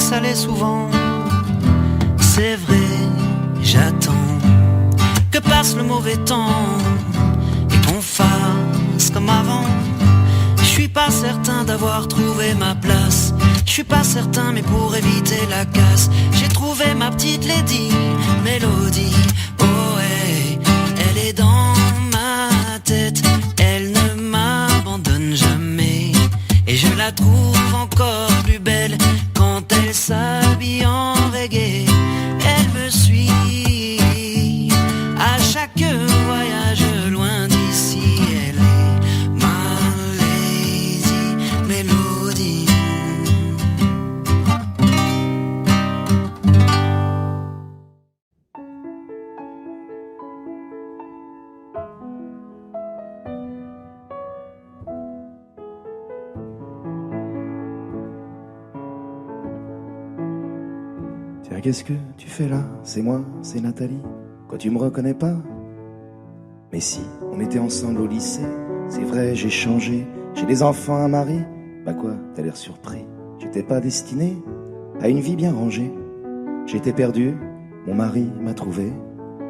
salé souvent. C'est vrai, j'attends que passe le mauvais temps et qu'on fasse comme avant. Je suis pas certain d'avoir trouvé ma place. Je suis pas certain, mais pour éviter la casse, j'ai trouvé ma petite lady Mélodie. Oh hey, elle est dans ma tête, elle ne m'abandonne jamais. Et je la trouve encore plus belle quand elle s'habille en reggae. Elle me suit à chaque voyage loin d'ici. Elle est ma lazy mélodie. Tiens, qu'est-ce que tu fais là? C'est moi, c'est Nathalie. Quoi, tu me reconnais pas? Mais si, on était ensemble au lycée. C'est vrai, j'ai changé. J'ai des enfants, un mari. Bah quoi, t'as l'air surpris. J'étais pas destiné à une vie bien rangée. J'étais perdu, mon mari m'a trouvé.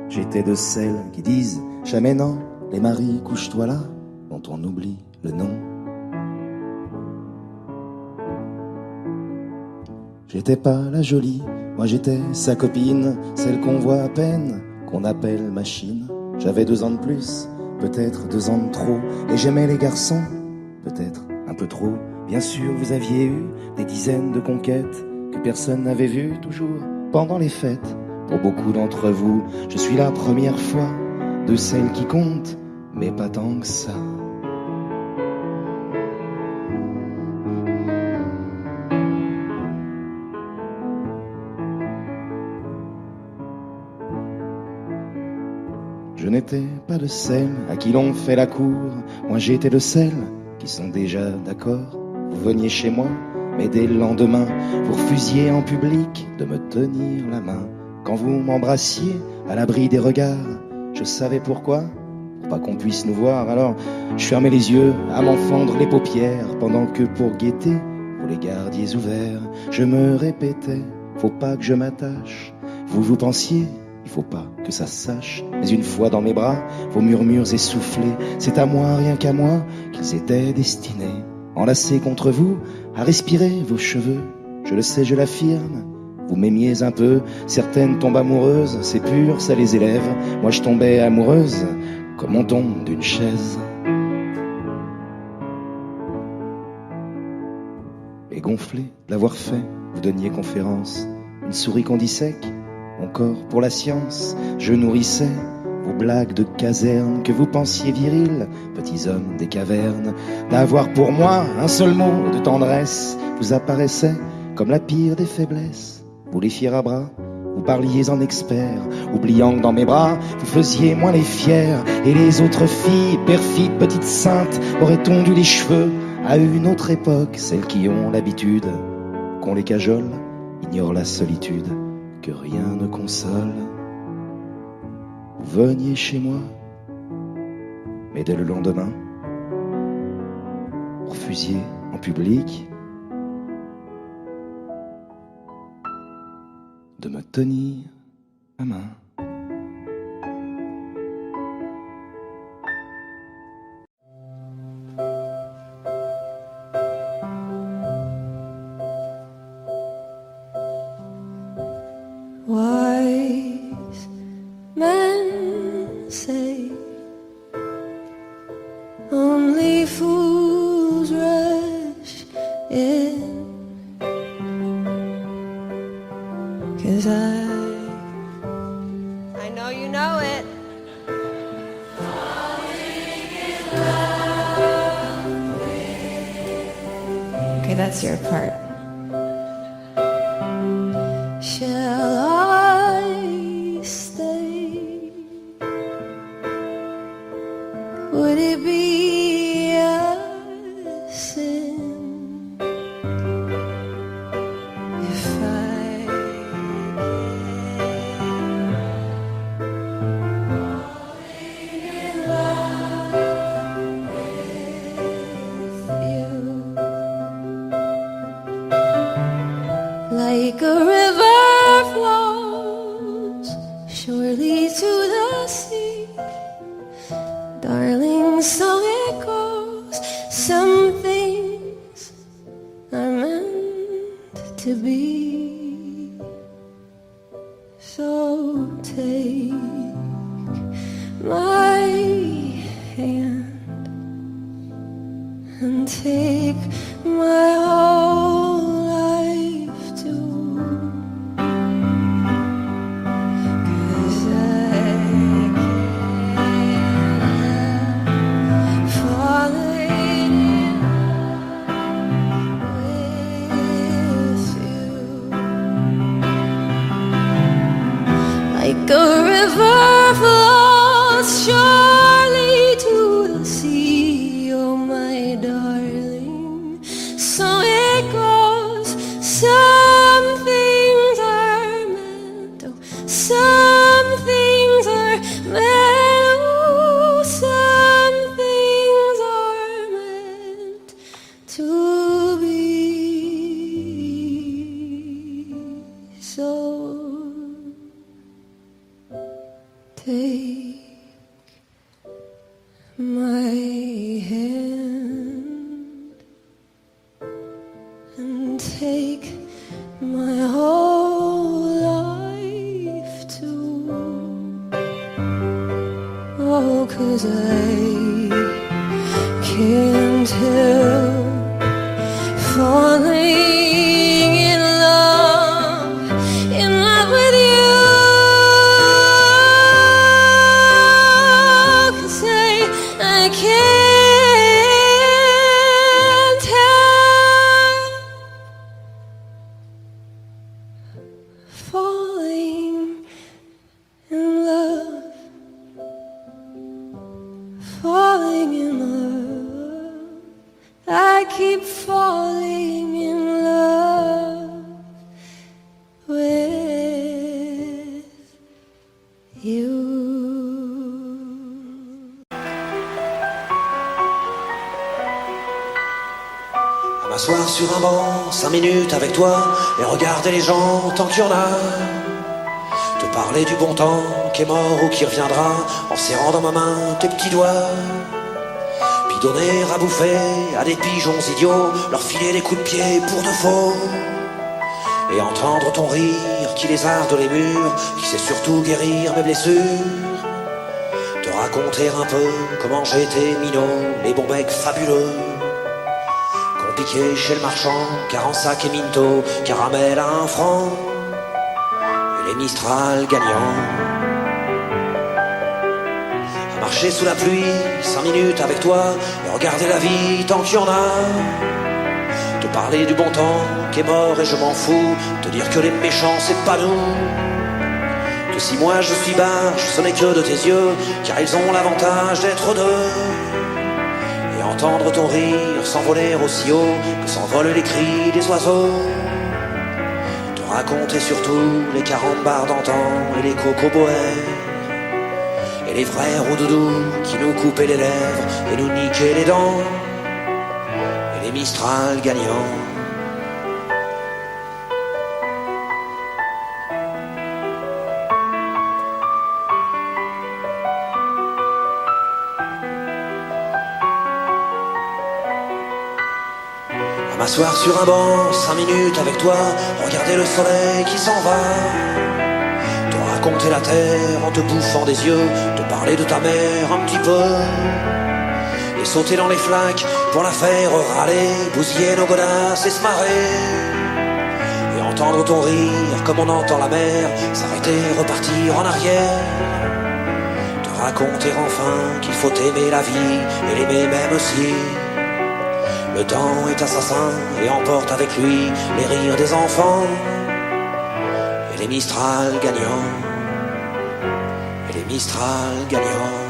J'étais de celles qui disent jamais non. Les maris, couche-toi là, dont on oublie le nom. J'étais pas la jolie, moi j'étais sa copine, celle qu'on voit à peine, qu'on appelle machine. J'avais 2 ans de plus, peut-être 2 ans de trop, et j'aimais les garçons, peut-être un peu trop. Bien sûr, vous aviez eu des dizaines de conquêtes que personne n'avait vues toujours pendant les fêtes. Pour beaucoup d'entre vous, je suis la première fois de celles qui comptent, mais pas tant que ça. Je n'étais pas de celles à qui l'on fait la cour. Moi j'étais de celles qui sont déjà d'accord. Vous veniez chez moi, mais dès le lendemain, vous refusiez en public de me tenir la main. Quand vous m'embrassiez à l'abri des regards, je savais pourquoi, pour pas qu'on puisse nous voir. Alors je fermais les yeux à m'en fendre les paupières, pendant que pour guetter, vous les gardiez ouverts. Je me répétais, faut pas que je m'attache. Vous pensiez, il faut pas que ça se sache. Mais une fois dans mes bras, vos murmures essoufflés, c'est à moi, rien qu'à moi, qu'ils étaient destinés. Enlacés contre vous, à respirer vos cheveux. Je le sais, je l'affirme, vous m'aimiez un peu. Certaines tombent amoureuses, c'est pur, ça les élève. Moi je tombais amoureuse, comme on tombe d'une chaise. Et gonflé d'avoir fait, vous donniez conférence. Une souris qu'on dissèque, mon corps pour la science. Je nourrissais vos blagues de caserne que vous pensiez virils, petits hommes des cavernes. D'avoir pour moi un seul mot de tendresse vous apparaissait comme la pire des faiblesses. Vous les fiers à bras, vous parliez en expert, oubliant que dans mes bras vous faisiez moins les fiers. Et les autres filles, perfides petites saintes, auraient tondu les cheveux à une autre époque. Celles qui ont l'habitude qu'on les cajole ignorent la solitude que rien ne console. Vous veniez chez moi, mais dès le lendemain, vous refusiez en public de me tenir la main. Wise men say only fools rush in, 'cause I know you know it. Okay, that's your part. Shall I stay? Would it be a sin if I falling in love with you? like a river flows surely to the sea. Darling, so it goes. Some things are meant to be. So take my hand and take my whole life too. 'Cause I can't fall in with you. Like a river flows surely to the sea, oh my darling, so it goes. Some things are meant, oh, some things are meant, oh, some things are meant to be. So take my hand and take my whole life too. Oh, 'cause I can't help falling in love with you. 'Cause I can't help falling in love, falling in love. I keep falling in love with you. M'asseoir sur un banc, 5 minutes avec toi, et regarder les gens tant qu'il y en a. Te parler du bon temps qui est mort ou qui reviendra, en serrant dans ma main tes petits doigts. Puis donner à bouffer à des pigeons idiots, leur filer des coups de pied pour de faux. Et entendre ton rire qui lézarde les murs, qui sait surtout guérir mes blessures. Te raconter un peu comment j'étais minot, les bons mecs fabuleux piqué chez le marchand, car en sac et minto, caramel à 1 franc, et les Mistral gagnants. À marcher sous la pluie, 5 minutes avec toi, et regarder la vie tant qu'il y en a. Te parler du bon temps qui est mort et je m'en fous, te dire que les méchants c'est pas nous. Que si moi je suis barge, ce n'est que de tes yeux, car ils ont l'avantage d'être deux. Entendre ton rire s'envoler aussi haut que s'envolent les cris des oiseaux. Te raconter surtout les 40 bars d'antan et les cocoboères et les vrais roudoudous qui nous coupaient les lèvres et nous niquaient les dents, et les Mistral gagnants. M'asseoir sur un banc, 5 minutes avec toi, regarder le soleil qui s'en va. Te raconter la terre en te bouffant des yeux, te parler de ta mère un petit peu. Et sauter dans les flaques pour la faire râler, bousiller nos godasses et se marrer. Et entendre ton rire comme on entend la mer, s'arrêter, repartir en arrière. Te raconter enfin qu'il faut aimer la vie et l'aimer même aussi. Le temps est assassin et emporte avec lui les rires des enfants, et les Mistral gagnants, et les Mistral gagnants.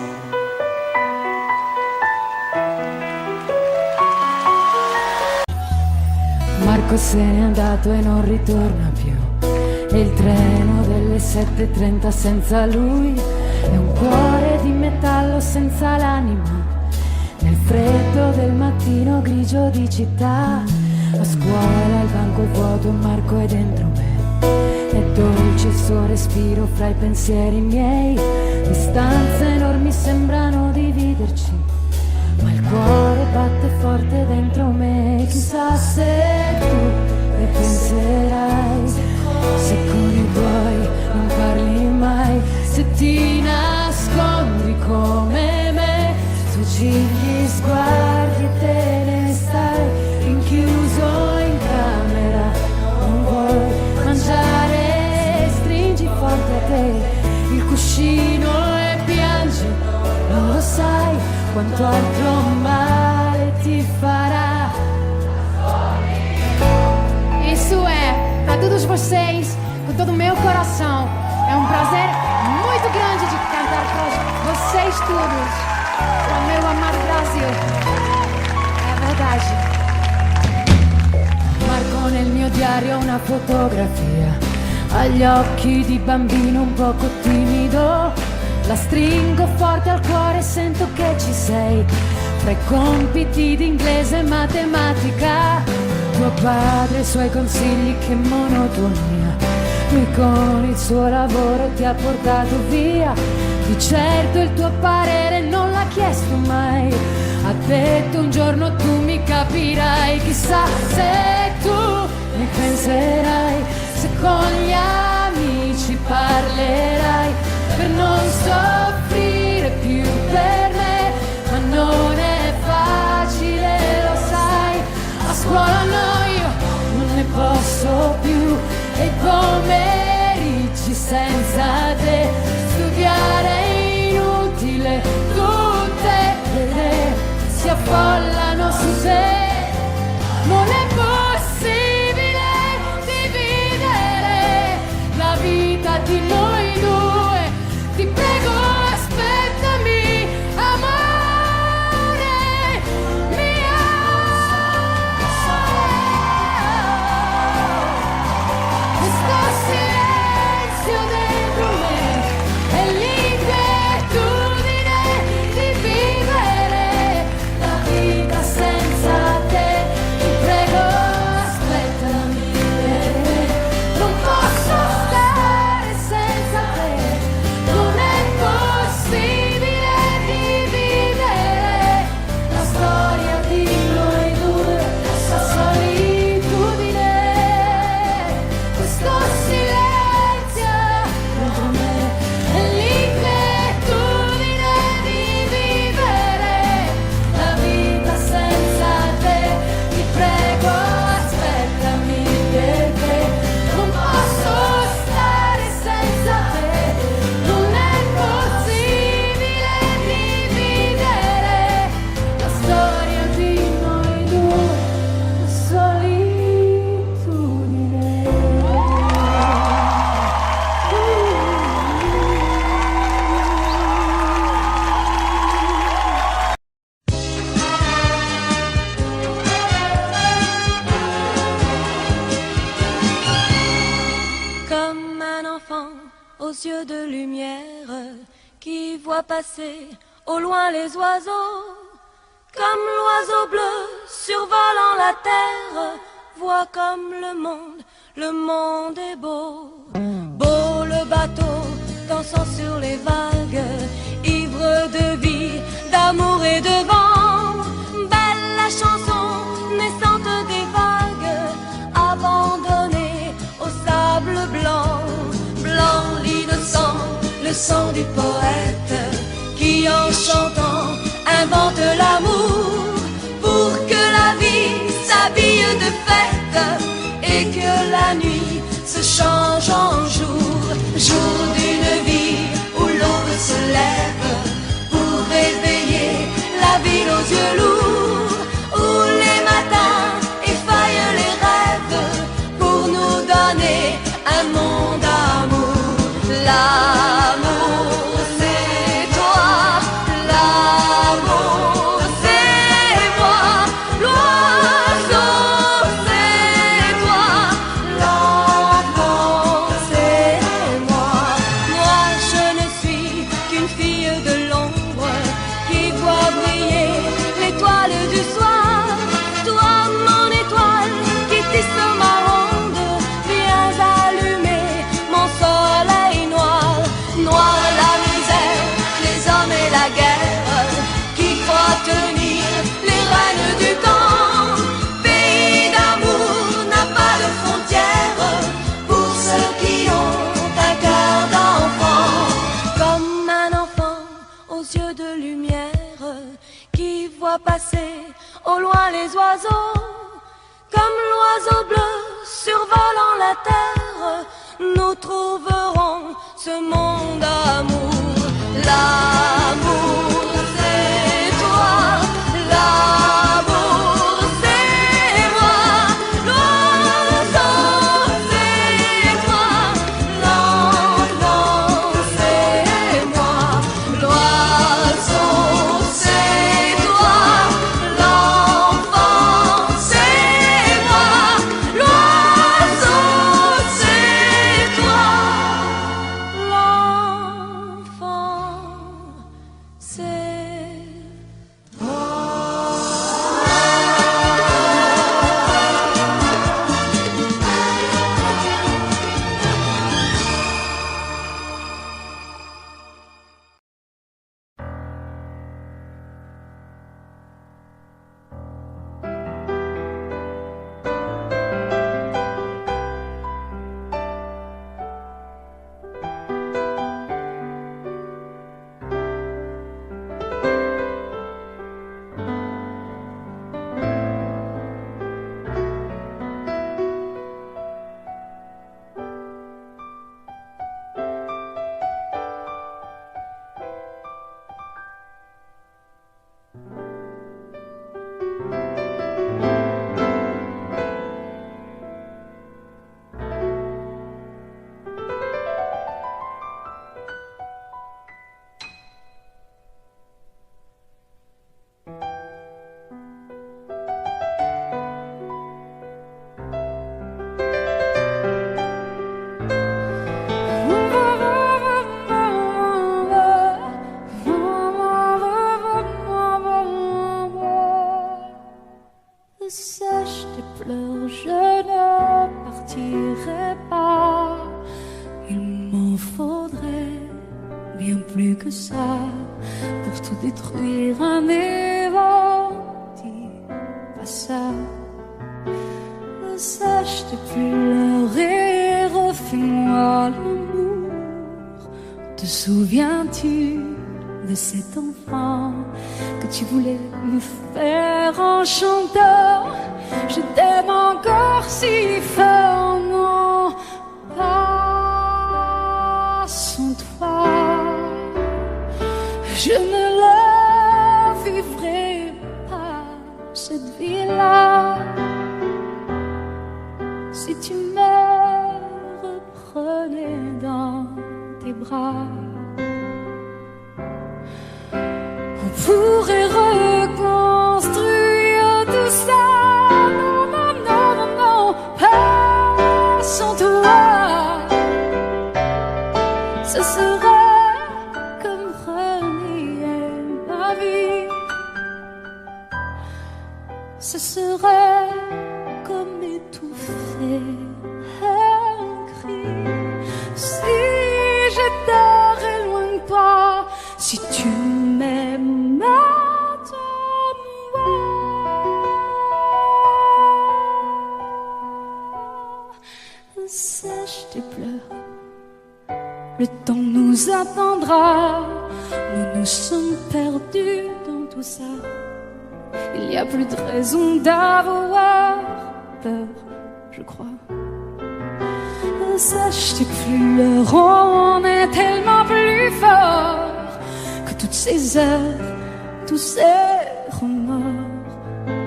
Marco se n'è andato e non ritorna più, e il treno delle 7:30 senza lui è un cuore di metallo senza l'anima. Nel freddo del mattino grigio di città A scuola il banco è vuoto e Marco è dentro me. È dolce il suo respiro fra i pensieri miei. Distanze enormi sembrano dividerci, ma il cuore batte forte dentro me. Chissà se tu ne penserai, se con i tuoi non parli mai, se ti nascondi come me, fuggi gli sguardi e te ne stai rinchiuso in camera. Non vuoi mangiare, stringi forte a te il cuscino e piangi, non lo sai quanto altro male ti fará. Isso é para todos vocês, com todo o meu coração. É um prazer muito grande de cantar para vocês todos, para o meu amado Brasil. É verdade. Marco nel mio diario una fotografia, agli occhi di bambino un poco timido. La stringo forte al cuore e sento che ci sei, fra i compiti di inglese e matematica. Tuo padre e i suoi consigli, che monotonia. Lui con il suo lavoro ti ha portato via. Di certo il tuo parere non l'ha chiesto mai. Ha detto un giorno tu mi capirai. Chissà se tu mi penserai, se con gli amici parlerai, per non soffrire più per me. Ma non è facile, lo sai. A scuola no, io non ne posso più. E i pomeriggi senza te, studiare è inutile. Tutte le idee si affollano su te. Non è possibile dividere la vita di noi due. Ti prego, aspettami, amore mio. Questo silenzio dentro me è l'inquietudine di vivere la vita senza te. Ti prego, aspettami, non posso stare senza te. Non è possibile dividere la storia di noi due, la solitudine. Questo silenzio dentro me è l'inquietudine di vivere la vita senza te. Ti prego, aspettami, perché non posso stare senza te. Non è possibile dividere la storia di noi due, la solitudine. Comme un enfant aux yeux de lumière qui voit passer au loin les oiseaux, comme l'oiseau bleu survolant la terre, voit comme le monde est beau. Beau le bateau dansant sur les vagues, ivre de vie, d'amour et de vent. Belle la chanson naissante des vagues, abandonnée au sable blanc. Blanc l'innocent, le sang du poète, qui en chantant invente l'amour, pour que la vie s'habille de fête et que la nuit se change en jour. Jour d'une vie où l'aube se lève pour réveiller la ville aux yeux lourds, où les matins effaillent les rêves pour nous donner un monde d'amour. L'amour c'est toi, l'amour oiseaux, comme l'oiseau bleu survolant la terre, nous trouverons ce monde d'amour. L'amour c'est toi, l'amour c'est moi, l'oiseau c'est toi, l'enfant c'est moi, l'oiseau c'est toi, l'enfant c'est moi, l'oiseau c'est toi, l'enfant Sèche tes pleurs, je ne partirai pas. Il m'en faudrait bien plus que ça pour tout détruire un évent. Dis pas ça. Sèche tes pleurs et refais-moi l'amour. Te souviens-tu de cet enfant que tu voulais me faire en chantant? Je t'aime encore si fort, non, pas sans toi. Je ne la vivrai pas, cette vie-là, si tu me reprenais dans tes bras. On pourrait reconstruire tout ça. Non, non, non, non, non, pas sans toi. Ce serait comme renier ma vie. Ce serait comme étouffer un cri. Si j'étais loin de toi, si tu m'aimes attends-moi. Sèche tes pleurs, le temps nous attendra. Nous nous sommes perdus dans tout ça. Il n'y a plus de raison d'avoir peur, je crois. Sèche tes pleurs, on est tellement plus fort que toutes ces heures, tous ces remords.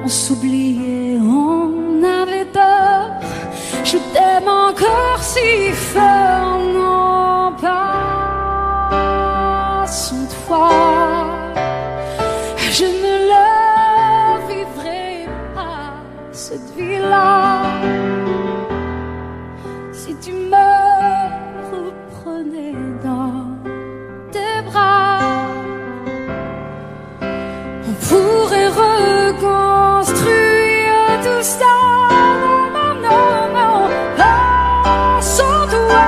On s'oubliait, on avait tort. Je t'aime encore si fort, non pas sans toi. Je ne la vivrai pas, cette vie-là, si tu me reprenais dans tes bras. On pourrait reconstruire tout ça. Non, non, non, pas sans toi.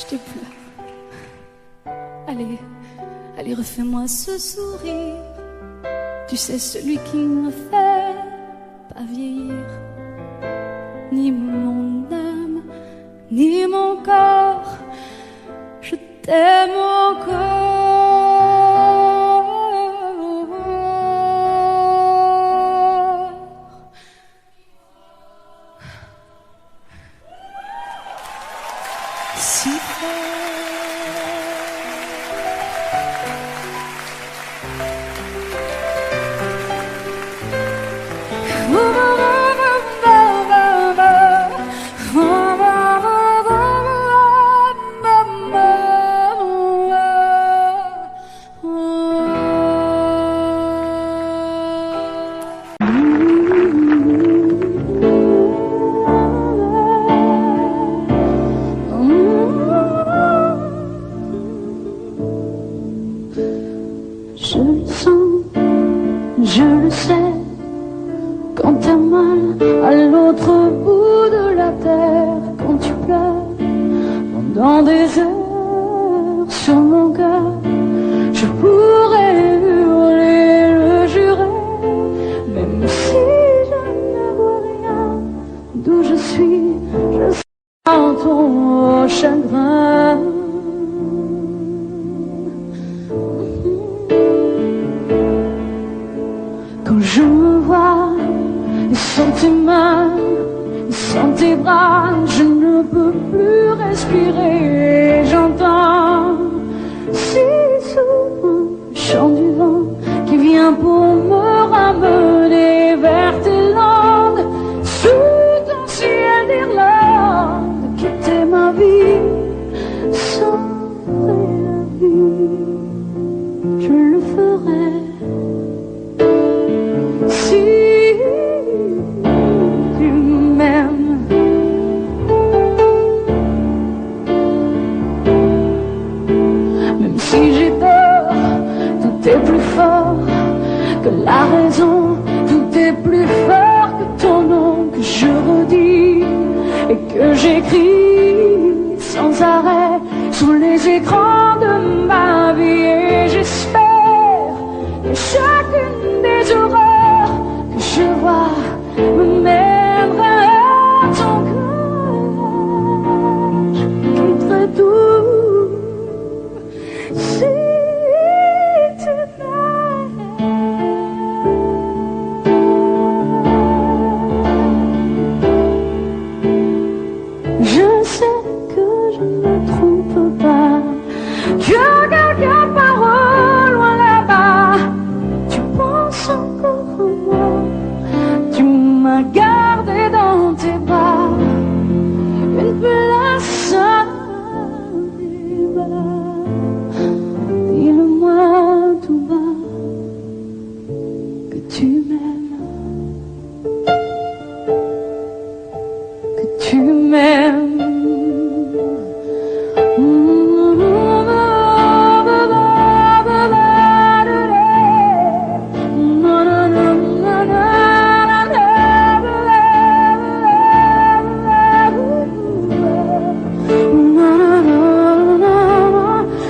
Je te pleure. Allez, allez, refais-moi ce sourire. Tu sais, celui qui me fait pas vieillir. Ni mon âme, ni mon corps. Je t'aime encore. Si je le sens, je le sais, quand t'as mal à l'autre bout de la terre, quand tu pleures pendant des heures sur mon cœur, je pourrais hurler, le jurer, même si je ne vois rien d'où je sens ton chagrin. Quand je me vois sans tes mains, sans tes bras, je ne peux plus respirer. J'entends si souvent le chant du vent qui vient pour me ramener vers tes langues, sous ton ciel d'Irlande, quitter ma vie, sauver la vie, je le ferai. Si tu m'aimes, même si j'ai tort, tout est plus fort que la raison, tout est plus fort que ton nom que je redis et que j'écris sans arrêt sur les écrans de ma vie. Et j'espère que chacune des horreurs que je vois me mènera à ton cœur. Je quitterai tout si tu m'aimes. Je sais que je ne me trompe pas, que quelque part au loin là-bas, tu penses encore à moi. Tu m'as gardé dans tes bras, une place à débat. Dis-le-moi tout bas que tu m'aimes, que tu m'aimes.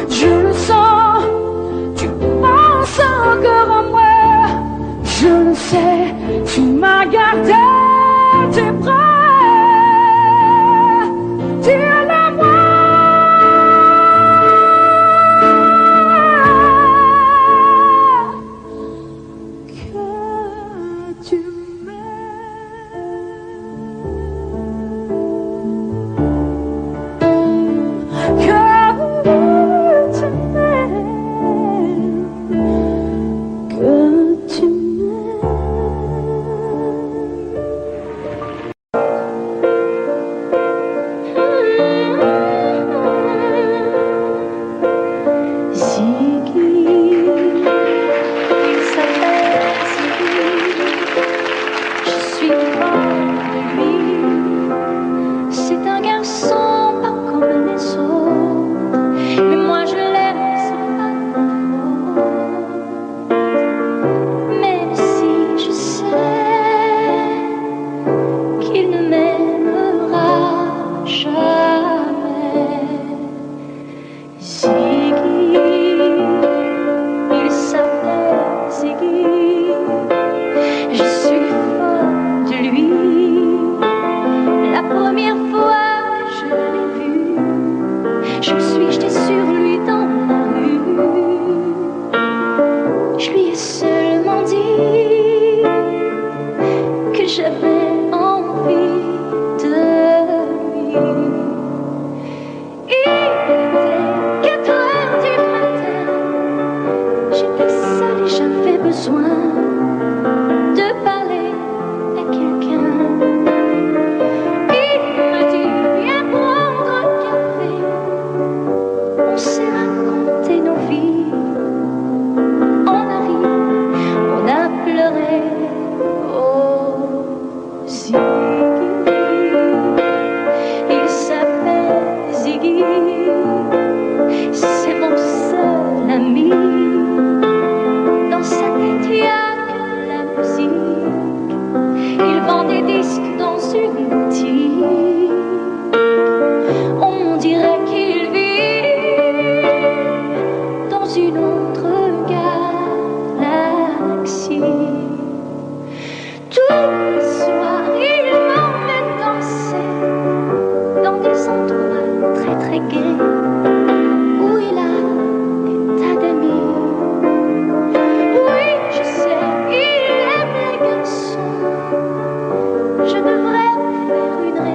Je le sens, tu penses encore à moi. Je le sais, tu m'as gardé tes bras. Dis-le-moi que tu m'aimes, que tu m'aimes, que tu m'aimes.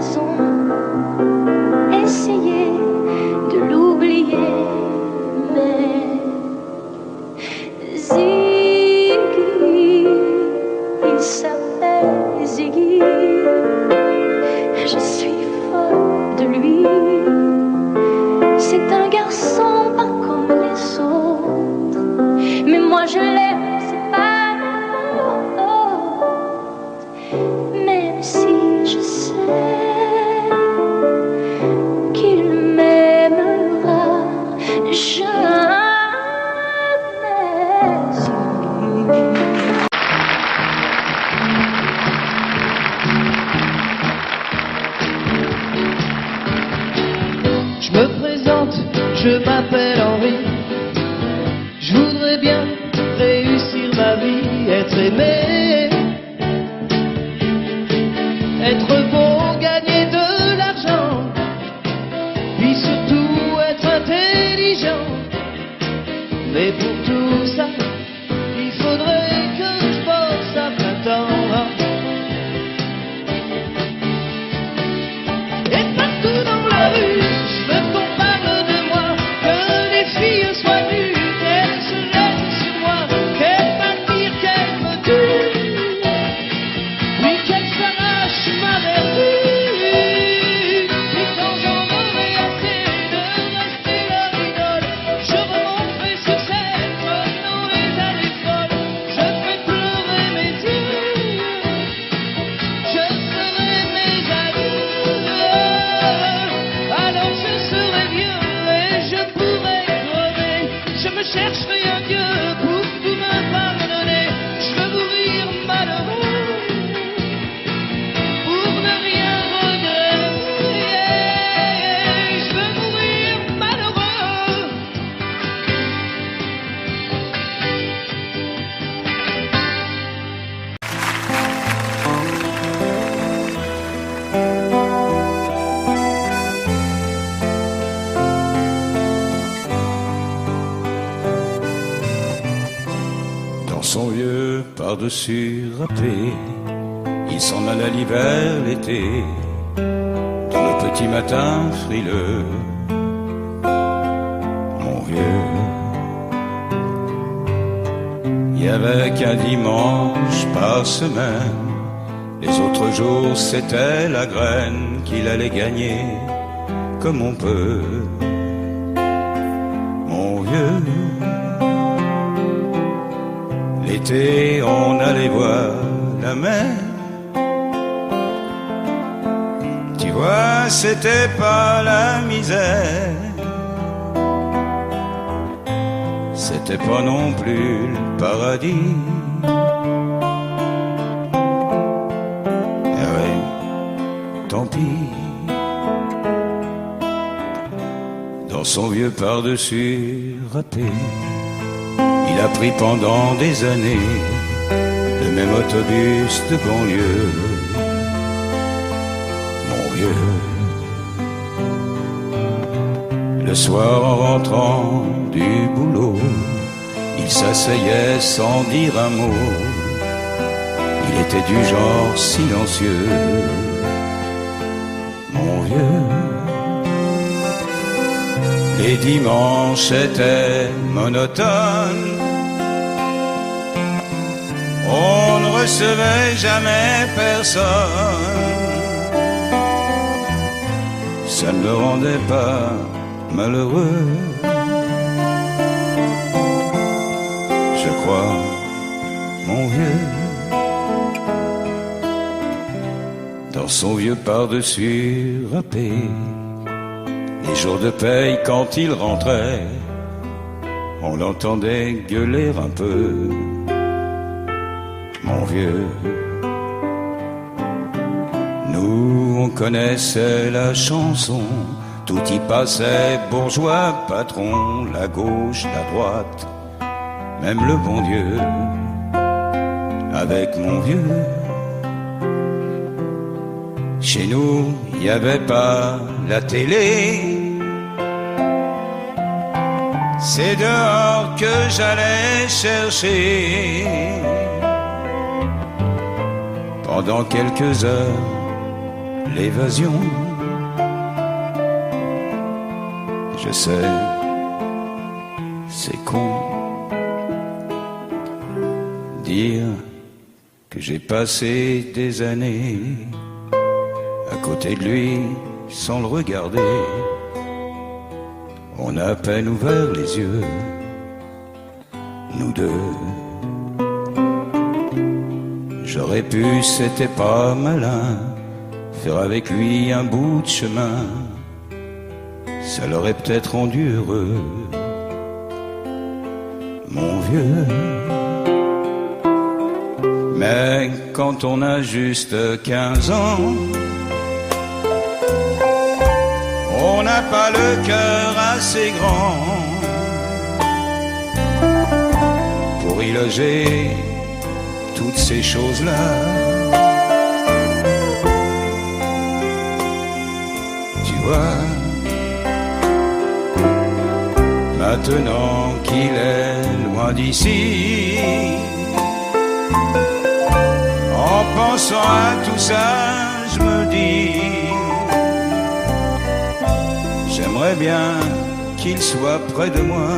raison, essayer de l'oublier, mais Ziggy, il s'appelle Ziggy, je suis folle de lui. C'est un garçon pas comme les autres, mais moi je l'aime, c'est pas l'autre. Même si je sais qu'il m'aimera jamais. Je me présente, je m'appelle Henri. Je voudrais bien réussir ma vie, être aimé, être beau, gagner de l'argent, puis surtout être intelligent. Mais pour tout ça, il faudrait que je bosse à plein temps. Et partout dans la rue, je veux qu'on parle de moi, que les filles soient nues, qu'elles se jettent sur moi, qu'elles m'admirent, qu'elles me tuent, puis qu'elles s'arrachent ma vertu. Puis quand j'en aurai assez de rester leur idole, je remonterai sur scène comme dans les années folles. Je ferai pleurer mes yeux, je ferai mes adieux. Alors je serai vieux et je pourrai crever. Je me chercherai un Dieu pour tout me pardonner. Je veux mourir malheureux pour ne rien regretter. Je veux mourir malheureux. Dans son vieux par-dessus râpé, il s'en alla l'hiver, l'été, dans le petit matin frileux. Mon vieux, il y avait qu'un dimanche par semaine, les autres jours c'était la graine qu'il allait gagner comme on peut. Mon vieux, l'été, on allait voir la mer. Tu vois, c'était pas la misère. C'était pas non plus le paradis. Eh oui, tant pis. Dans son vieux par-dessus râpé, il a pris pendant des années le même autobus de banlieue. Mon vieux, le soir en rentrant du boulot, il s'asseyait sans dire un mot. Il était du genre silencieux. Mon vieux, les dimanches étaient monotones. On ne recevait jamais personne. Ça ne le rendait pas malheureux. Je crois, mon vieux, dans son vieux par-dessus râpé, les jours de paye, quand il rentrait, on l'entendait gueuler un peu. Mon vieux, nous on connaissait la chanson, tout y passait, bourgeois, patron, la gauche, la droite, même le bon Dieu. Avec mon vieux, chez nous, il n'y avait pas la télé. C'est dehors que j'allais chercher pendant quelques heures l'évasion. Je sais, c'est con, dire que j'ai passé des années à côté de lui sans le regarder. On a à peine ouvert les yeux, nous deux. J'aurais pu, c'était pas malin, faire avec lui un bout de chemin. Ça l'aurait peut-être rendu heureux, mon vieux. Mais quand on a juste 15 ans, on n'a pas le cœur assez grand pour y loger toutes ces choses-là. Tu vois, maintenant qu'il est loin d'ici, en pensant à tout ça, je me dis, j'aimerais bien qu'il soit près de moi.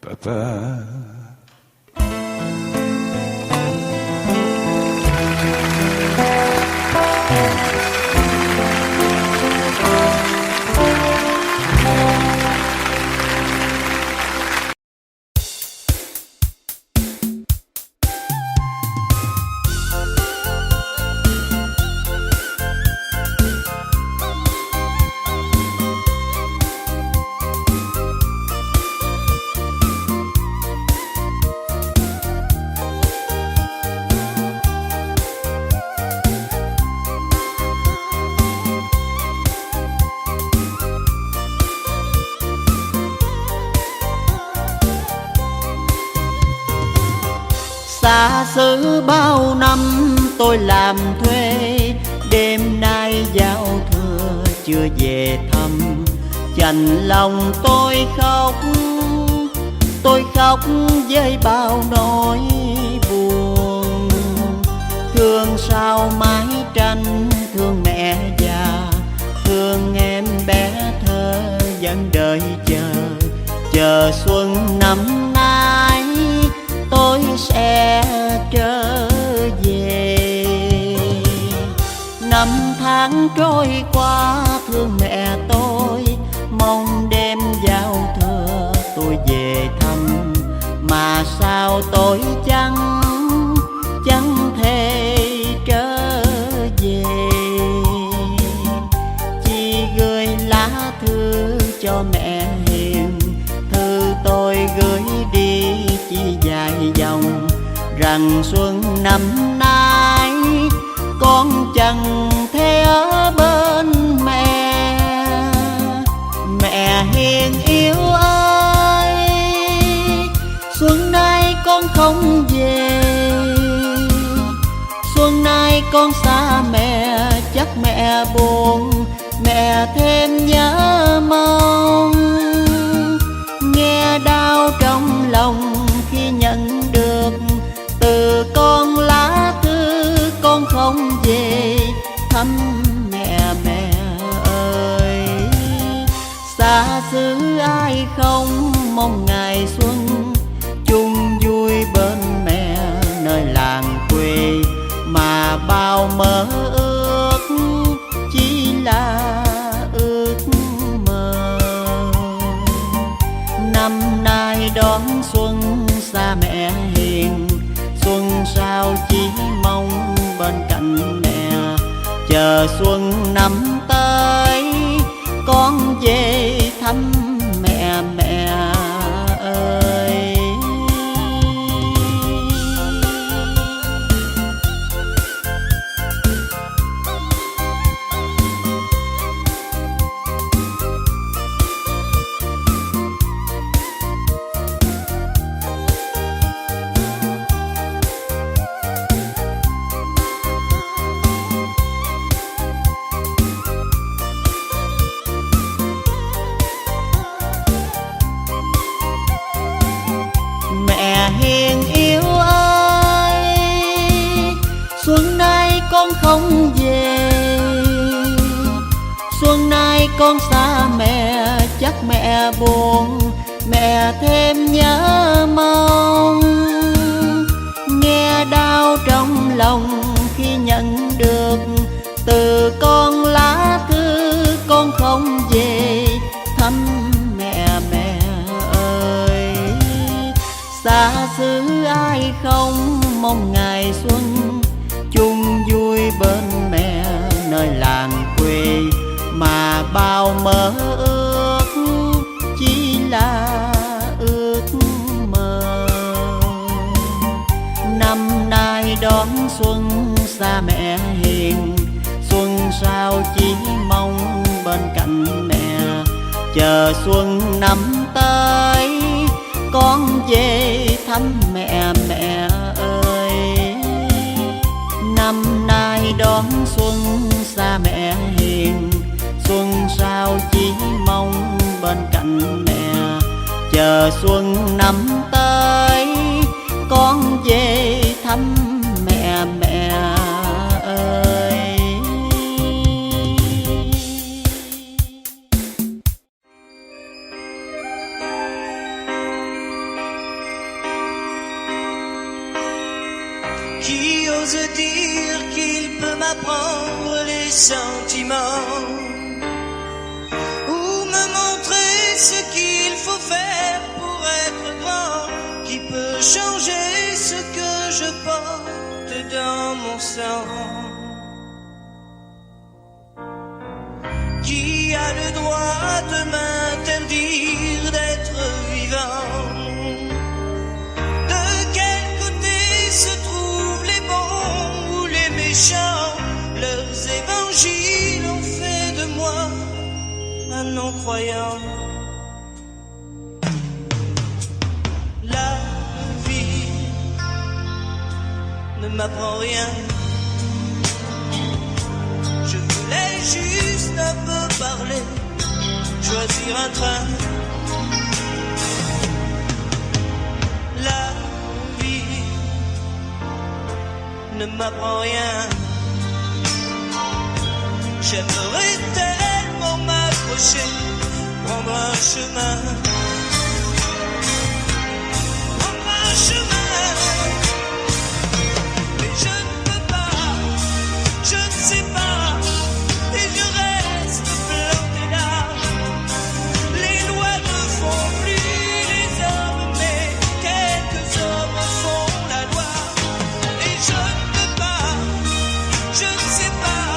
Papa. Xa xứ bao năm tôi làm thuê, đêm nay giao thừa chưa về thăm. Chạnh lòng tôi khóc với bao nỗi buồn. Thương sao mái tranh, thương mẹ già, thương em bé thơ vẫn đợi chờ xuân năm nay tôi sẽ trở về. Năm tháng trôi qua thương mẹ tôi, mong đêm giao thừa tôi về thăm. Mà sao tôi chẳng thể trở về, chỉ gửi lá thư cho mẹ hiền. Thư tôi gửi đi chỉ vài dòng, rằng xuân năm nay con chẳng thể ở bên mẹ. Mẹ hiền yêu ơi, xuân nay con không về. Xuân nay con xa mẹ, chắc mẹ buồn, mẹ thêm nhớ mong. Nghe đau trong lòng khi nhận được từ con lá thư con không về thăm mẹ. Mẹ ơi, xa xứ ai không mong ngày xuân chung vui bên mẹ nơi làng quê. Mà bao mơ ước chỉ là ước mơ. Năm nay đón xuân xa mẹ hiền, xuân sao chỉ mong bên cạnh mẹ. Chờ xuân năm tới con về thăm mẹ. Mẹ ơi, mẹ buồn, mẹ thêm nhớ mong. Nghe đau trong lòng khi nhận được từ con lá thư con không về thăm mẹ. Mẹ ơi, xa xứ ai không mong ngày xuân chung vui bên mẹ nơi làng quê, mà bao mơ ước chỉ là ước mơ. Năm nay đón xuân xa mẹ hiền, xuân sao chỉ mong bên cạnh mẹ. Chờ xuân năm tới con về thăm mẹ. Mẹ ơi, năm nay đón xuân xa mẹ hiền, xuân sao chỉ mong bên cạnh mẹ. Chờ xuân năm tới con về thăm mẹ. Mẹ ơi, Qui ose dire qu'il peut m'apprendre les sentiments, ou me montrer ce qu'il faut faire pour être grand, qui peut changer ce que je porte dans mon sang, qui a le droit de m'interdire d'être vivant. De quel côté se trouvent les bons ou les méchants? Leurs évangiles ont fait de moi un non-croyant. La vie ne m'apprend rien. Je voulais juste un peu parler, choisir un train. La vie ne m'apprend rien. J'aimerais tellement m'accrocher, prendre un chemin, prendre un chemin, mais je ne peux pas, je ne sais pas, et je reste planté là. Les lois ne font plus les hommes, mais quelques hommes font la loi, et je ne peux pas, je ne sais pas,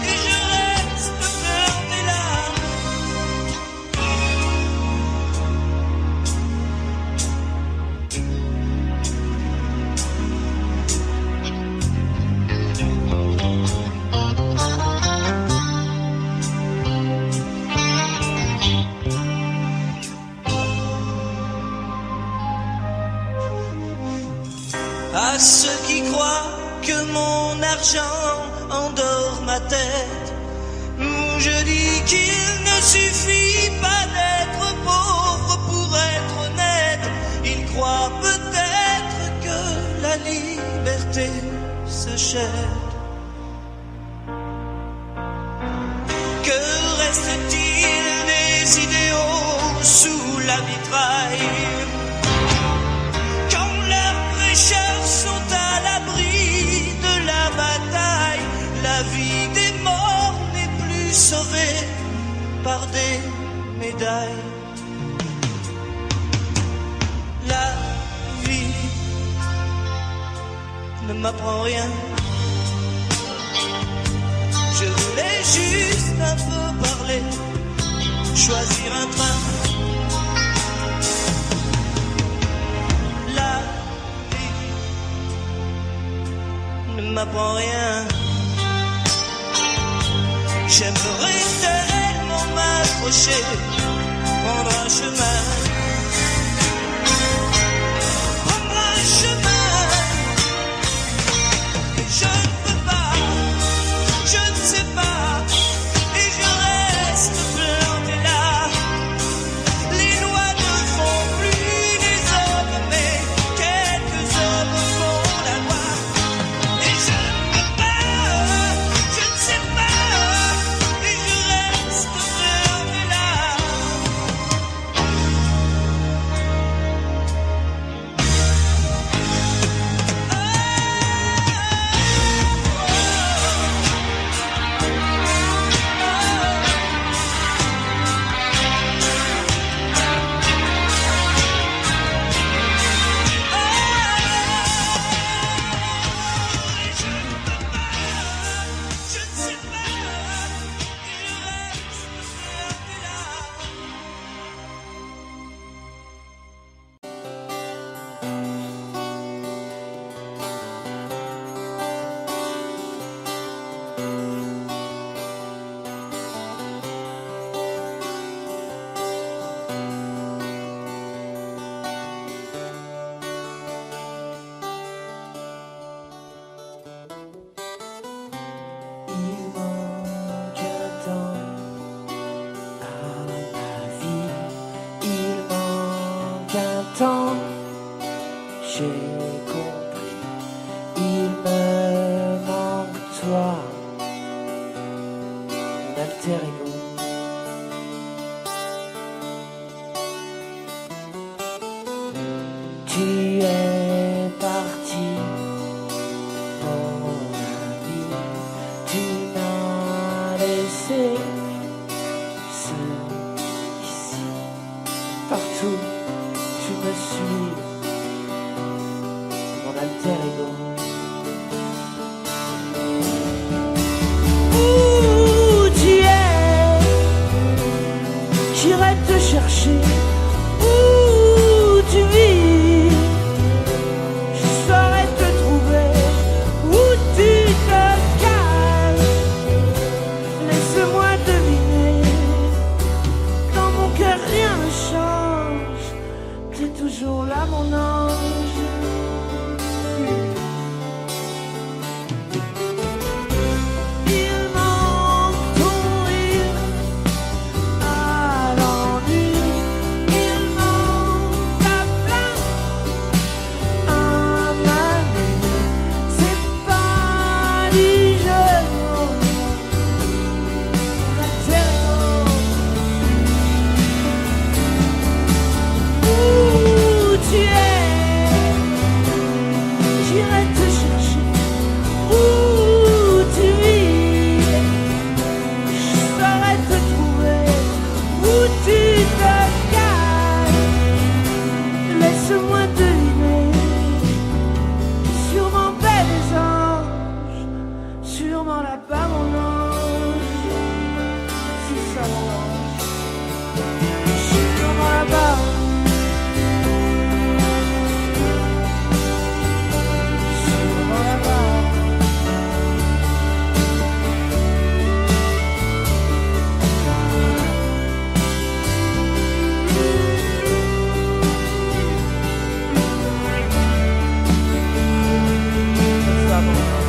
et je reste planté là. À ceux qui croient que mon argent endort ma tête, je dis qu'il ne suffit pas d'être pauvre pour être honnête. Ils croient peut-être que la liberté s'achète. Que reste-t-il des idéaux sous la mitraille, quand leurs prêcheurs sont à l'abri de la bataille? La vie des morts n'est plus sauvée par des médailles. La vie ne m'apprend rien. Je voulais juste un peu parler, choisir un train. La vie ne m'apprend rien. J'aimerais tellement m'accrocher, prendre un chemin, prendre un chemin, mais je ne peux pas, je ne sais pas, et je reste planté là. Les lois ne font plus les hommes, mais quelques hommes font la loi, et je ne peux pas, je ne sais pas, et je reste planté là. Il me manque toi, mon alter ego. Tu es parti, mon ami, tu m'as laissé seul ici. Partout, tu me suis, mon alter ego. Où tu es, j'irai te chercher. Où tu vis, je saurai te trouver. Où tu te caches, laisse-moi deviner. Dans mon cœur rien ne change, t'es toujours là mon ange. Il manque ton rire à l'ennui. Il manque ta flamme à ma nuit. C'est pas du jeu, la terre. Où tu es, j'irai te chercher. Où tu vis, je saurai te trouver. Où tu te caches, laisse-moi deviner. Sûrement bel des anges, sûrement là-bas mon ange. C'est ça mon ange, sûrement là-bas. Sûrement là-bas. C'est ça mon ange.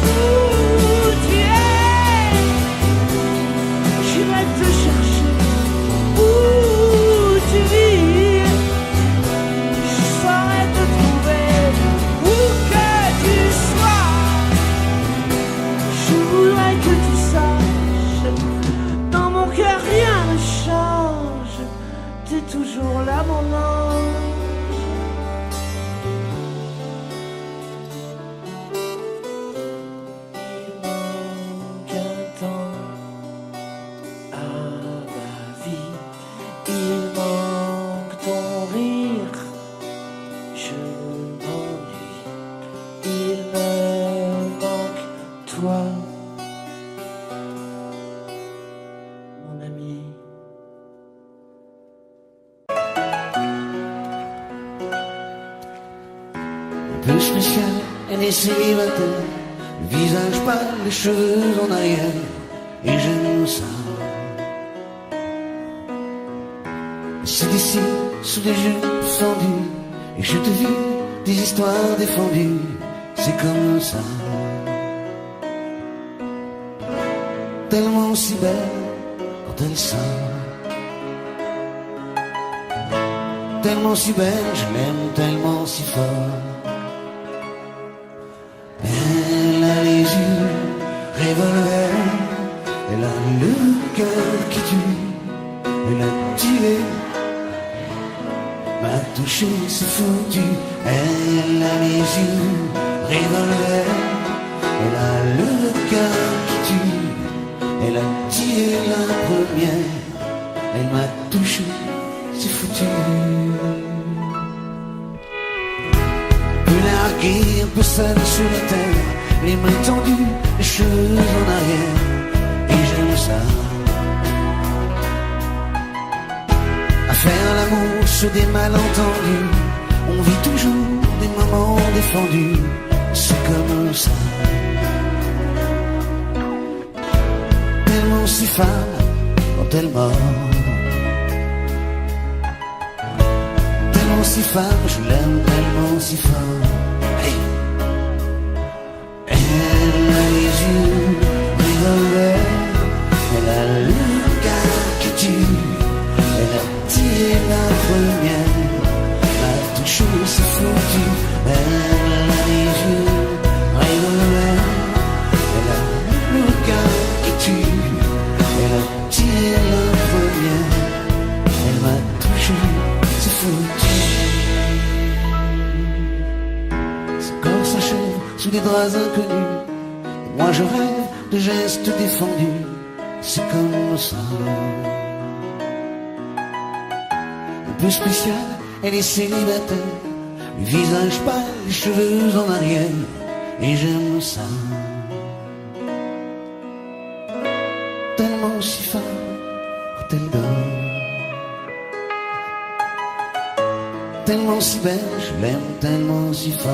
Où tu es, j'irai te chercher. Où tu vis, je saurai te trouver. Où que tu sois, je voudrais que tu saches. Dans mon cœur rien ne change, t'es toujours là mon ange. Il manque un temps à ma vie. Il manque ton rire, je m'ennuie. Il me manque toi, mon ami. Un peu spécial, elle est célibataire, le visage pâle, les cheveux en arrière, et j'aime ça. C'est d'ici, sous les jupes fendues, et je te vis des histoires défendues, c'est comme ça. Tellement si belle quand elle sort, tellement si belle, je l'aime tellement si fort. Elle a les yeux revolver, elle a le cœur qui tue, elle a tiré, m'a touché, c'est foutu. Elle a les yeux revolver, elle a le cœur qui tue, elle a tiré la première, elle m'a touché, c'est foutu. Peu larguée, un peu seule sur la terre, les mains tendues, les cheveux en arrière, et j'aime ça. À faire l'amour sur des malentendus, on vit toujours des moments défendus, c'est comme ça. Tellement tellement si femme quand elle mord. Tellement si femme, je l'aime tellement si fort. Hey. Elle a les yeux revolver, elle a le regard qui tue, elle a tiré la première, m'a touché, c'est foutu. Elle a les yeux revolver, elle a le regard qui tue, elle a tiré la première, elle m'a touché, c'est foutu. Ce corps s'achève sous des draps inconnus, et moi je rêve de gestes défendus. C'est comme au salon, un peu spécial, elle est célibataire, le visage pâle, les cheveux en arrière, et j'aime ça. Tellement si fort quand elle dort, tellement si belle, je l'aime tellement si fort.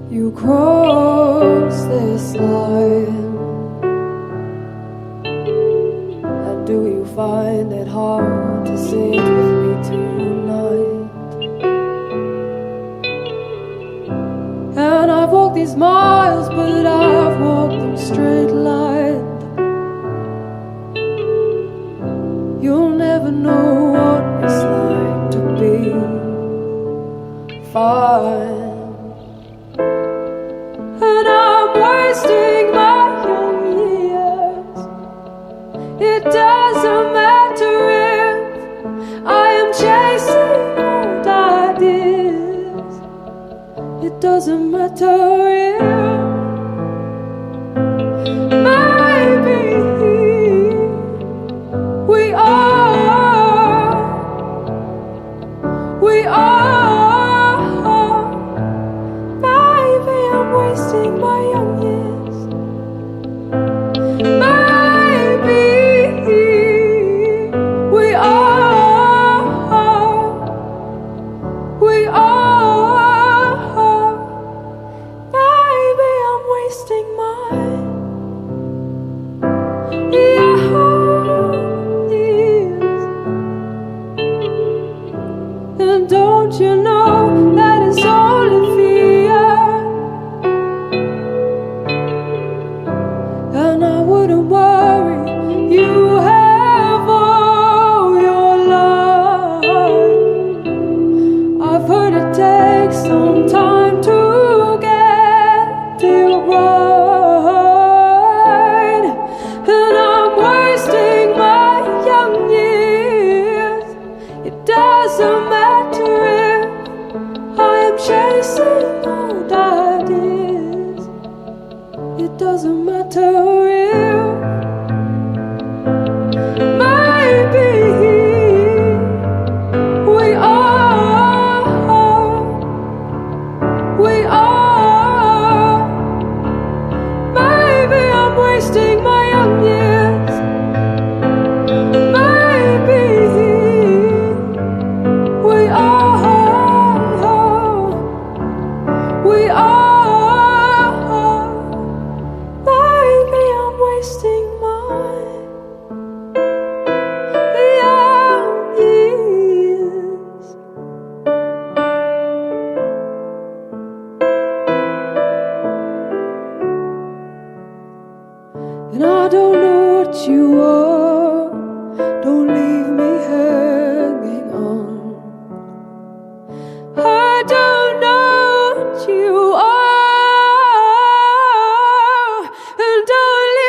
You cross this line, and do you find it hard to sit with me tonight? And I've walked these miles, but I've walked them straight lined. You'll never know what it's like to be fine. Wasting my young years. It doesn't matter if I am chasing old ideas. It doesn't matter if maybe we are. Maybe I'm wasting my young years. Maybe we are. Maybe I'm wasting my young years. And don't you know that it's only fear? And I wouldn't worry, you have all your life. I've heard it takes some time to get it right. And I'm wasting my young years. It doesn't matter if I am chasing old ideas. It doesn't matter if maybe we are. Maybe I'm wasting my young years. Maybe we are. Maybe I'm wasting my young years. And I don't know what you are. Don't leave me hanging on. I don't know what you are. And don't leave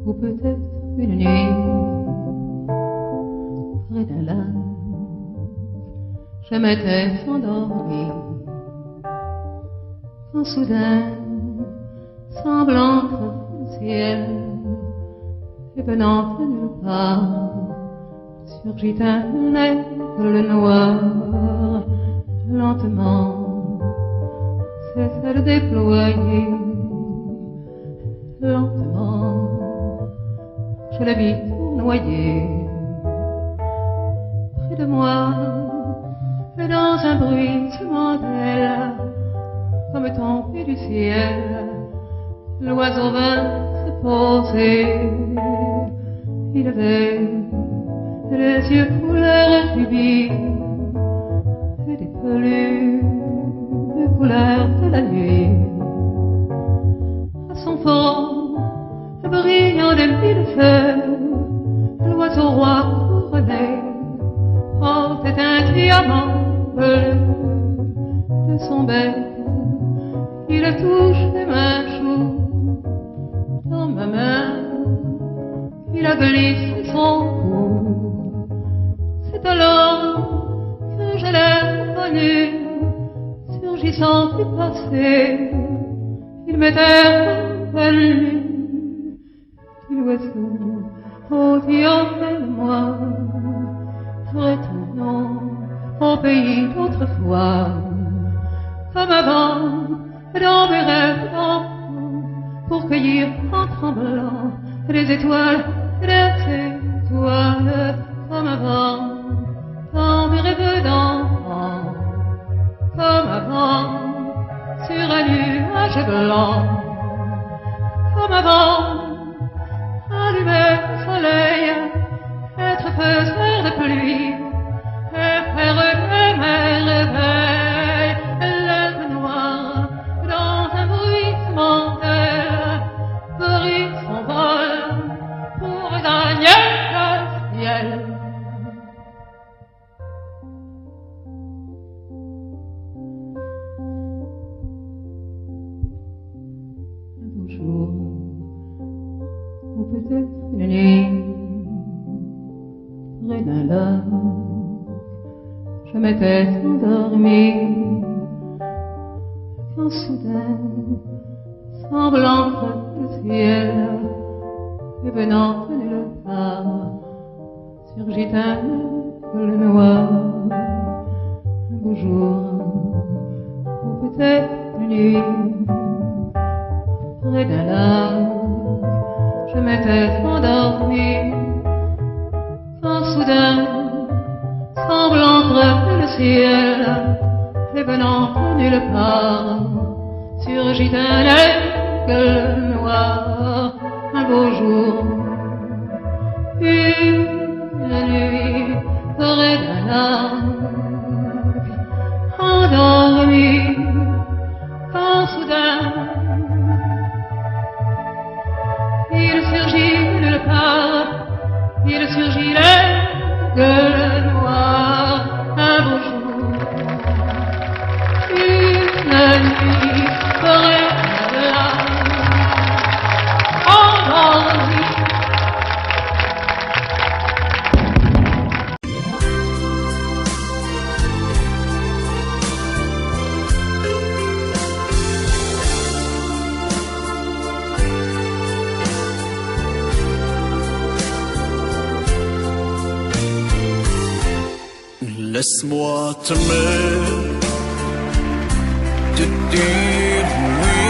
ou peut-être une nuit près d'un lac. Je m'étais endormie quand soudain, semblant entre le ciel et venant de nulle part, surgit un aigle noir. Lentement cessa de déployer. Lentement je le vis noyer près de moi, et dans un bruissement d'ailes comme tombé du ciel, l'oiseau vint se poser. Il avait les yeux couleur rubis et des peluches couleur de la nuit. À son front brillant de mille feux, l'oiseau roi couronné portait un diamant bleu. De son bec il touche ma joue, dans ma main il a glissé son cou. C'est alors que je l'ai connu, surgissant du passé. Il m'était revenu, puis l'oiseau dit auprès de moi, retournons au pays d'autrefois, comme avant, dans mes rêves d'enfant, pour cueillir en tremblant les étoiles, comme avant, dans mes rêves d'enfant, comme avant, sur un nuage blanc, comme avant, allumer le soleil, être faiseur de pluie, et faire que mes réveils, l'herbe noire, dans un bruissement d'aile, brise son vol pour gagner le ciel. Un beau jour, ou peut-être une nuit, près d'un lac, je m'étais endormie, quand soudain, semblant entre le ciel et venant de nulle part, surgit un aigle noir. Un beau jour, ou peut-être une nuit, près d'un lac, je m'étais endormie, quand soudain, semblant entre le ciel et venant de nulle part, surgit un aigle noir. Un beau jour, une nuit, près d'un lac, endormi, quand soudain il surgit de nulle part, il surgit l'aigle noir. Un beau jour, une nuit, près d'un lac, endormi. Laisse-moi t'aimer, te dire oui.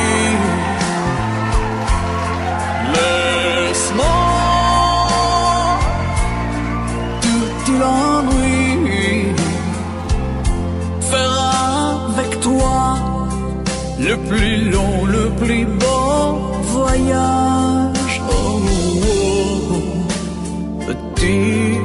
Laisse-moi tout l'ennui, faire avec toi le plus long, le plus beau voyage. Oh, oh, petit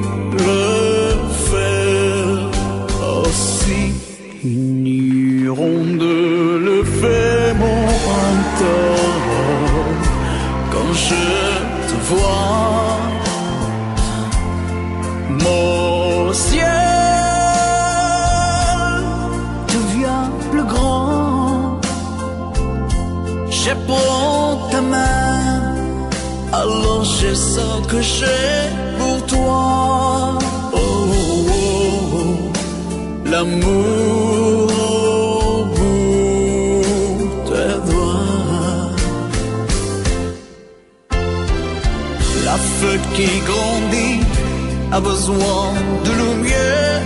une hirondelle fait mon printemps. Quand je te vois, mon ciel devient plus grand. Je prends ta main, alors c'est ça que j'ai pour toi. Oh, oh, oh, l'amour au bout des doigts. La feuille qui grandit a besoin de lumière.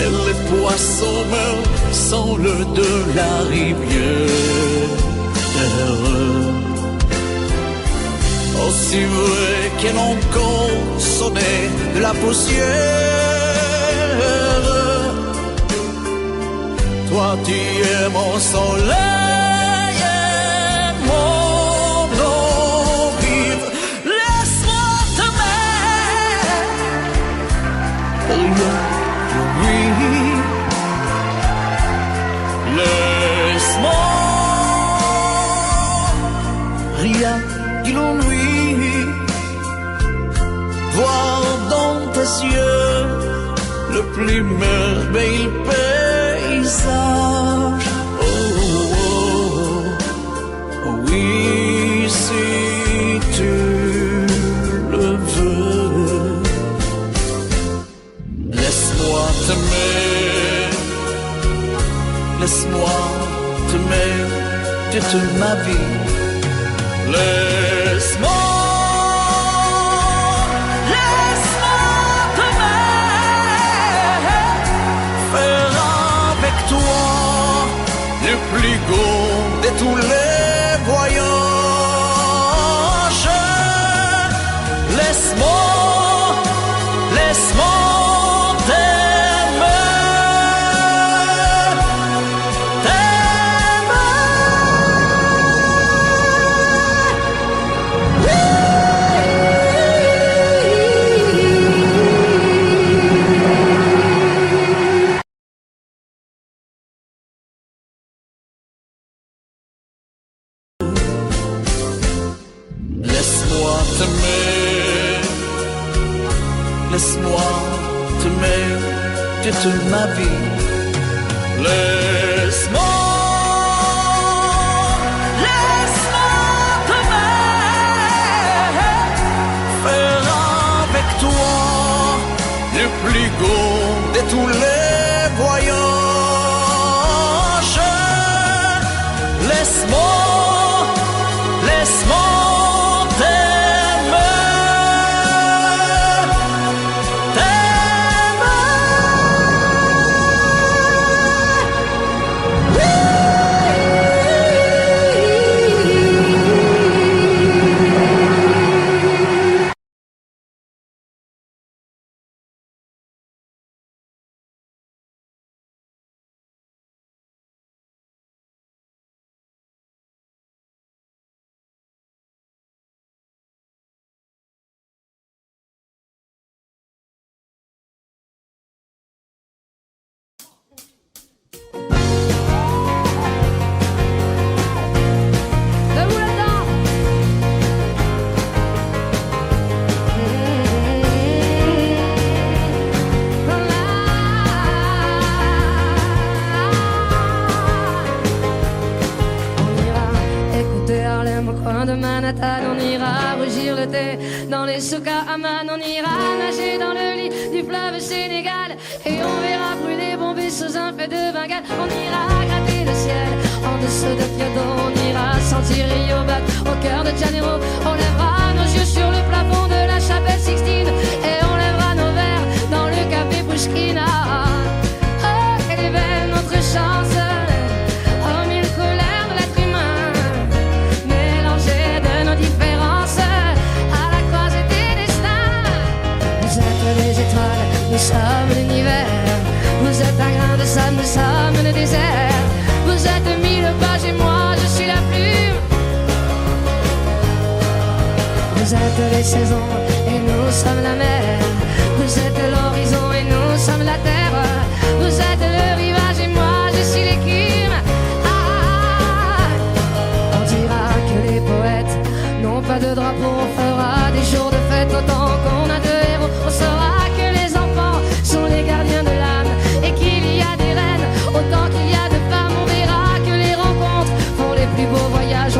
Et les poissons meurent sans l'eau de la rivière. Aussi vrai qu'elle a encore sonné de la poussière. Toi tu es mon soleil et mon eau vive. Laisse-moi t'aimer. Laisse-moi, rien que l'ennui, voir dans tes yeux le plus merveilleux paysage. Oh, oh, oh, oui, si tu le veux, laisse-moi t'aimer. Laisse-moi t'aimer toute ma vie. Laisse-moi t'aimer. Faire avec toi le plus beau de tous les voyages. Laisse-moi laisse-moi t'aimer toute ma vie. Laisse-moi t'aimer. Faire avec toi le plus beau de tous les voyages. Laisse-moi de Manhattan, on ira rougir le thé dans les souks à Amman, on ira nager dans le lit du fleuve Sénégal et on verra brûler bombées sous un feu de Bengale. On ira gratter le ciel en dessous de Kyoto, on ira sentir Rio Black au cœur de Janeiro. On lèvera nos yeux sur le plafond de la chapelle Sixtine et on lèvera nos verres dans le café Pushkina. Oh, quelle est belle notre chance. Nous sommes l'univers, vous êtes un grain de sable, nous sommes le désert. Vous êtes 1000 pages et moi je suis la plume. Vous êtes les saisons et nous sommes la mer. Vous êtes l'horizon et nous sommes la terre. Vous êtes le rivage et moi je suis l'écume. On dira que les poètes n'ont pas de drapeau. On fera des jours de fête autant qu'on a de héros. On saura sont les gardiens de l'âme et qu'il y a des reines autant qu'il y a de femmes. On verra que les rencontres font les plus beaux voyages.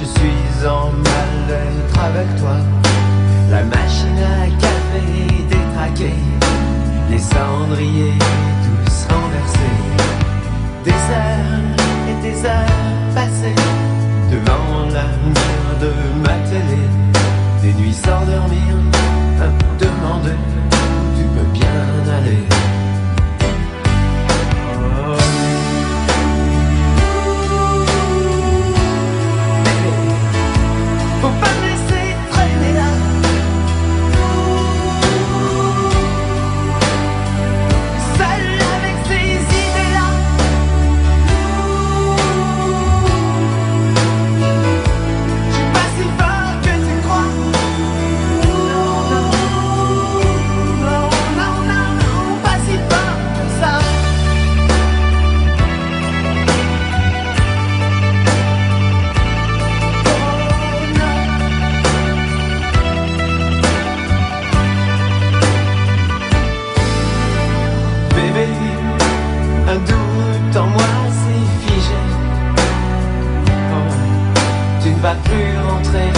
Je suis en mal-être avec toi. La machine à café détraquée, les cendriers tous renversés. Des heures et des heures passées devant la lumière de ma télé. Des nuits sans dormir, à me demander où tu peux bien aller. Oh. Faut pas me laisser traîner là. Seul avec ces idées-là. Je suis pas si fort que tu crois. Non, pas si fort que ça. Bébé, un doute en moi s'est figé. Oh, tu ne vas plus rentrer,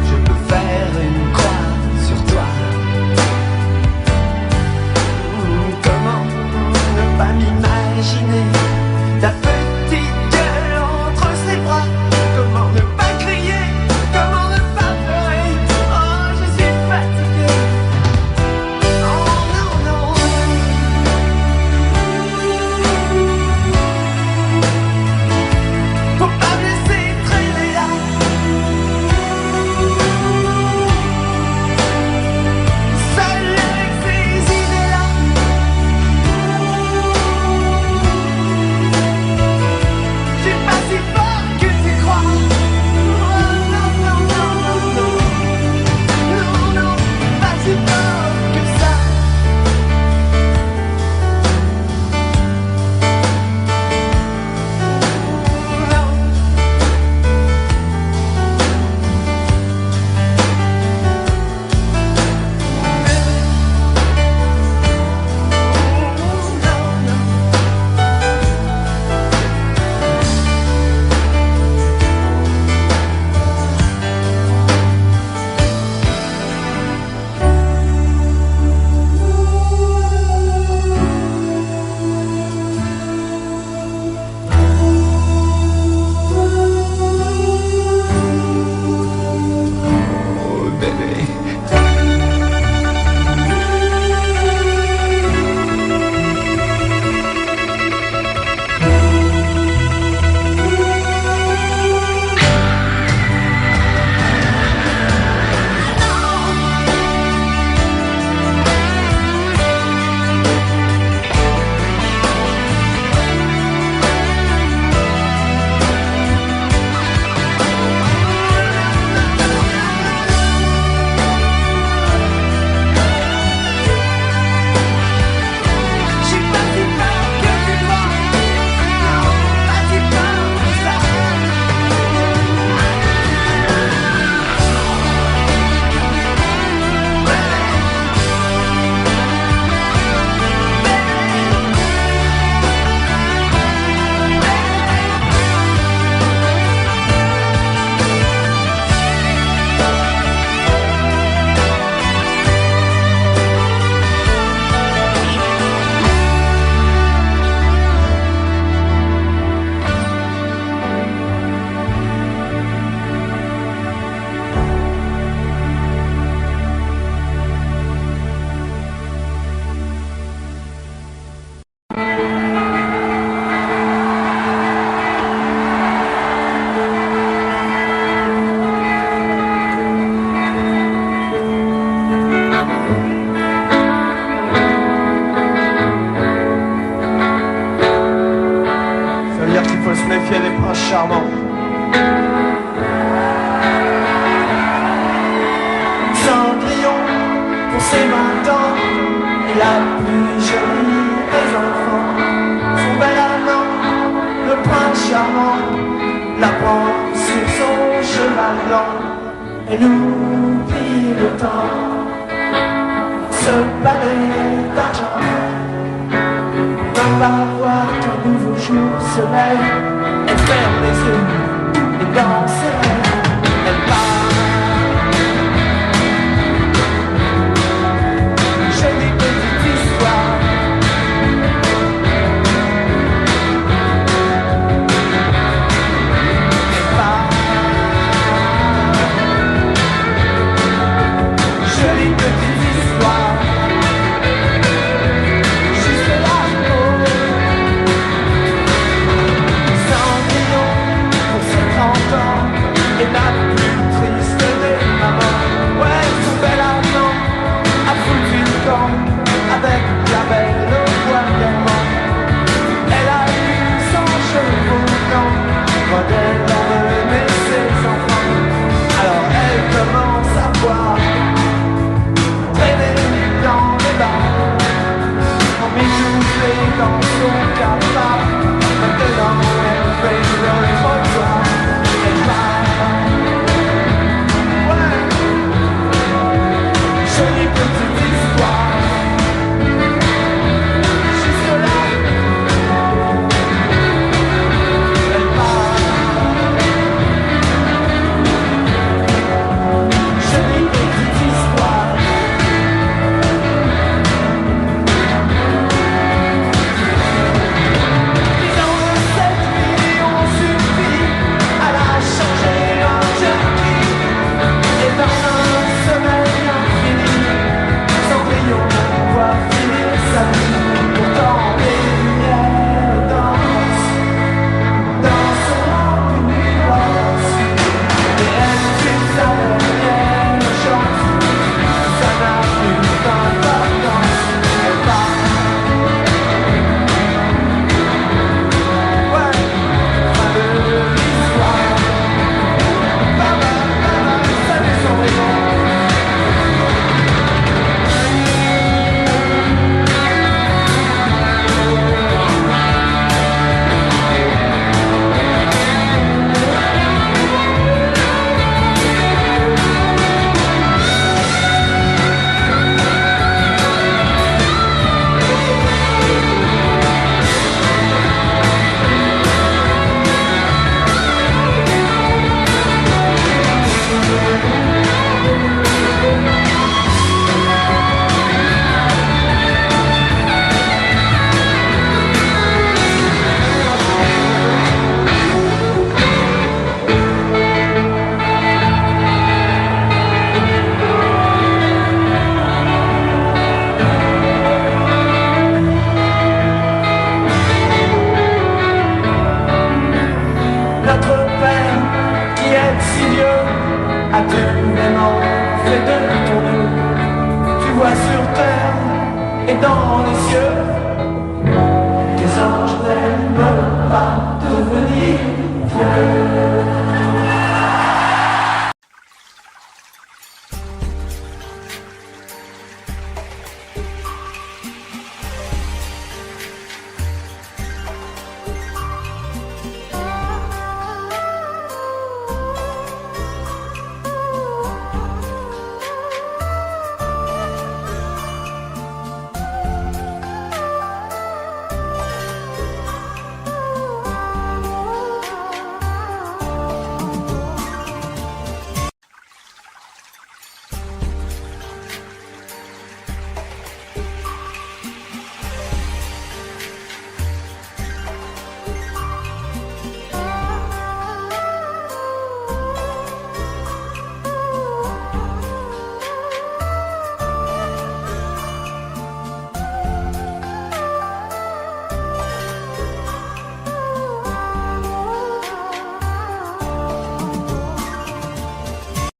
je peux faire une croix sur toi. Comment ne pas m'imaginer ta petite gueule entre ses bras? Comment ne pas crier? Comment ne pas pleurer? Oh, je suis fatigué. Non. Faut pas me laisser traîner là. Seul avec ces idées-là. Je suis pas si fort que tu crois. Oh, non, pas si fort que ça. Oh, bébé. Je suis pas si fort que tu crois. Non, pas si fort que ça. Ça veut dire qu'il faut se méfier des princes charmants. Cendrillon pour ses 20 ans et la plus jolie des enfants. Son bel amant, le prince charmant, la prend sur son cheval blanc et nous pille le temps. Ce balai d'argent va voir qu'un nouveau jour se lève. Elle ferme les yeux et dans ses rêves si vieux, as-tu vraiment fait de ton mieux? Tu vois sur terre et dans les cieux, tes anges n'aiment pas devenir vieux.